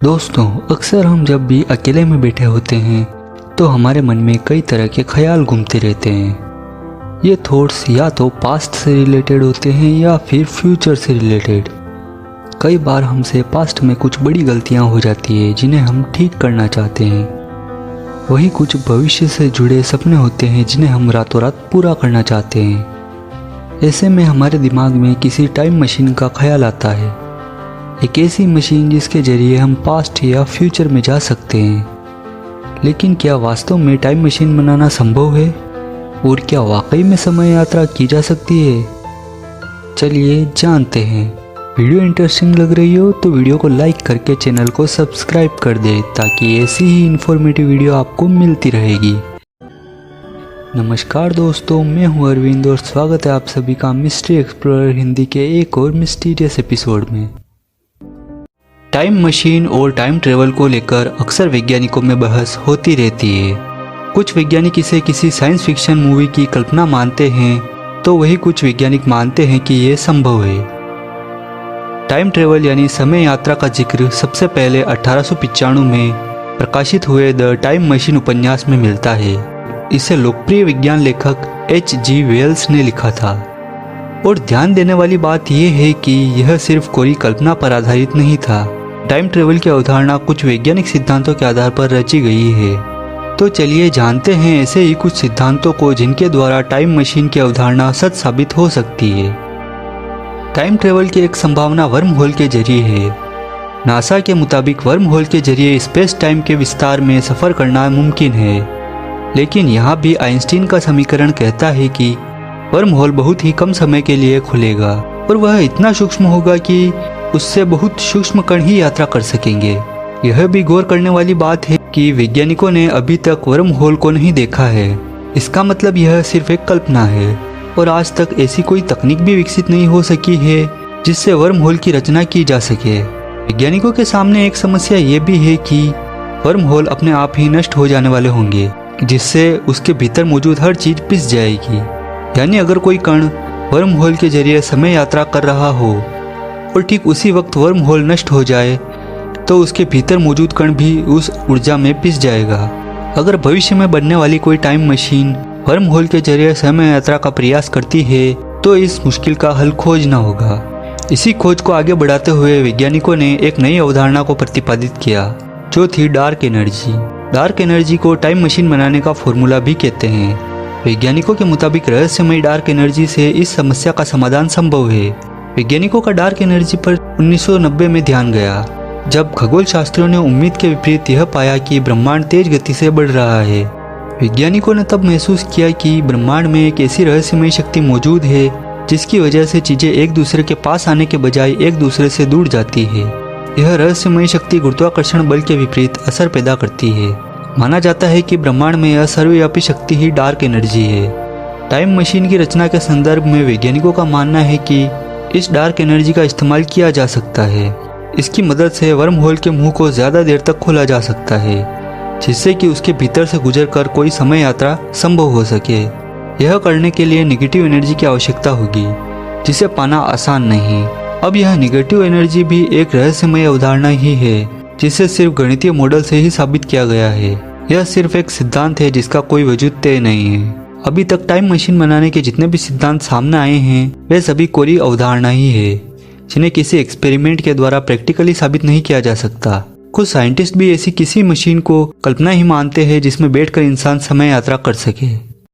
दोस्तों, अक्सर हम जब भी अकेले में बैठे होते हैं तो हमारे मन में कई तरह के ख्याल घूमते रहते हैं। ये थॉट्स या तो पास्ट से रिलेटेड होते हैं या फिर फ्यूचर से रिलेटेड। कई बार हमसे पास्ट में कुछ बड़ी गलतियां हो जाती है जिन्हें हम ठीक करना चाहते हैं। वहीं कुछ भविष्य से जुड़े सपने होते हैं जिन्हें हम रातों रात पूरा करना चाहते हैं। ऐसे में हमारे दिमाग में किसी टाइम मशीन का ख्याल आता है, एक ऐसी मशीन जिसके जरिए हम पास्ट या फ्यूचर में जा सकते हैं। लेकिन क्या वास्तव में टाइम मशीन बनाना संभव है और क्या वाकई में समय यात्रा की जा सकती है? चलिए जानते हैं। वीडियो इंटरेस्टिंग लग रही हो तो वीडियो को लाइक करके चैनल को सब्सक्राइब कर दे ताकि ऐसी ही इंफॉर्मेटिव वीडियो आपको मिलती रहेगी। नमस्कार दोस्तों, मैं हूं अरविंद और स्वागत है आप सभी का मिस्ट्री एक्सप्लोरर हिंदी के एक और मिस्टीरियस एपिसोड में। टाइम मशीन और टाइम ट्रेवल को लेकर अक्सर वैज्ञानिकों में बहस होती रहती है। कुछ वैज्ञानिक इसे किसी साइंस फिक्शन मूवी की कल्पना मानते हैं तो वही कुछ वैज्ञानिक मानते हैं कि ये संभव है। टाइम ट्रेवल यानी समय यात्रा का जिक्र सबसे पहले 1895 में प्रकाशित हुए द टाइम मशीन उपन्यास में मिलता है। इसे लोकप्रिय विज्ञान लेखक H.G. वेल्स ने लिखा था। और ध्यान देने वाली बात यह है कि यह सिर्फ कोई कल्पना पर आधारित नहीं था। टाइम ट्रेवल की अवधारणा कुछ वैज्ञानिक सिद्धांतों के आधार पर रची गई है। तो चलिए जानते हैं ऐसे ही कुछ सिद्धांतों को जिनके द्वारा टाइम मशीन की अवधारणा सच साबित हो सकती है। टाइम ट्रेवल की एक संभावना वर्म होल के जरिए है। नासा के मुताबिक वर्म होल के जरिए स्पेस टाइम के विस्तार में सफर करना मुमकिन है। लेकिन यहाँ भी आइंस्टीन का समीकरण कहता है कि वर्म होल बहुत ही कम समय के लिए खुलेगा और वह इतना सूक्ष्म होगा कि उससे बहुत सूक्ष्म कण ही यात्रा कर सकेंगे। यह भी गौर करने वाली बात है कि वैज्ञानिकों ने अभी तक वर्म होल को नहीं देखा है। इसका मतलब यह सिर्फ एक कल्पना है और आज तक ऐसी कोई तकनीक भी विकसित नहीं हो सकी है जिससे वर्म होल की रचना की जा सके। वैज्ञानिकों के सामने एक समस्या ये भी है कि वर्म होल अपने आप ही नष्ट हो जाने वाले होंगे, जिससे उसके भीतर मौजूद हर चीज पिस जाएगी। यानी अगर कोई कण वर्म होल के जरिए समय यात्रा कर रहा हो और ठीक उसी वक्त वर्म होल नष्ट हो जाए तो उसके भीतर मौजूद कण भी उस ऊर्जा में पिस जाएगा। अगर भविष्य में बनने वाली कोई टाइम मशीन वर्म होल के जरिए समय यात्रा का प्रयास करती है तो इस मुश्किल का हल खोजना होगा। इसी खोज को आगे बढ़ाते हुए वैज्ञानिकों ने एक नई अवधारणा को प्रतिपादित किया जो थी डार्क एनर्जी। डार्क एनर्जी को टाइम मशीन बनाने का फॉर्मूला भी कहते हैं। वैज्ञानिकों के मुताबिक रहस्यमयी डार्क एनर्जी से इस समस्या का समाधान संभव है। वैज्ञानिकों का डार्क एनर्जी पर 1990 में ध्यान गया जब खगोल शास्त्रियों ने उम्मीद के विपरीत यह पाया कि ब्रह्मांड तेज गति से बढ़ रहा है। वैज्ञानिकों ने तब महसूस किया कि ब्रह्मांड में एक ऐसी रहस्यमयी शक्ति मौजूद है जिसकी वजह से चीजें एक दूसरे के पास आने के बजाय एक दूसरे से दूर जाती है। यह रहस्यमयी शक्ति गुरुत्वाकर्षण बल के विपरीत असर पैदा करती है। माना जाता है कि ब्रह्मांड में यह सर्वव्यापी शक्ति ही डार्क एनर्जी है। टाइम मशीन की रचना के संदर्भ में वैज्ञानिकों का मानना है कि इस डार्क एनर्जी का इस्तेमाल किया जा सकता है। इसकी मदद से वर्म होल के मुंह को ज्यादा देर तक खोला जा सकता है जिससे कि उसके भीतर से गुजरकर कोई समय यात्रा संभव हो सके। यह करने के लिए नेगेटिव एनर्जी की आवश्यकता होगी जिसे पाना आसान नहीं। अब यह नेगेटिव एनर्जी भी एक रहस्यमय अवधारणा ही है जिसे सिर्फ गणितीय मॉडल से ही साबित किया गया है। यह सिर्फ एक सिद्धांत है जिसका कोई वजूद तय नहीं है। अभी तक टाइम मशीन बनाने के जितने भी सिद्धांत सामने आए हैं वे सभी कोरी अवधारणा ही है जिन्हें किसी एक्सपेरिमेंट के द्वारा प्रैक्टिकली साबित नहीं किया जा सकता। कुछ साइंटिस्ट भी ऐसी किसी मशीन को कल्पना ही मानते हैं जिसमें बैठकर इंसान समय यात्रा कर सके।